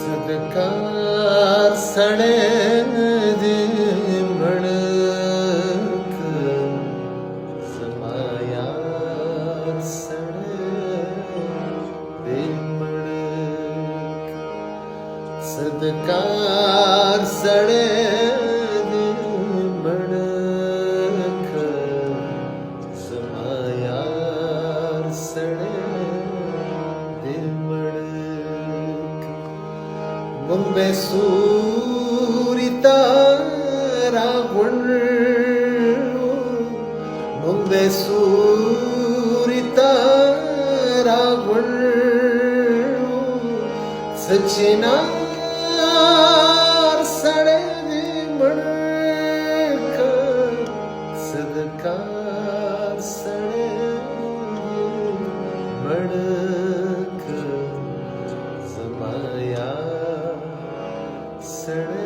सदकार सड़े दे मणक समायार सड़े दे मणक सदकार सड़े दे मणक समायार सड़े दे मणक मुंबई सूरिता रावण मुंबई सूरिता रावण सचिनार सड़े दे मणक सदकार सड़े दे मणक समाया सड़े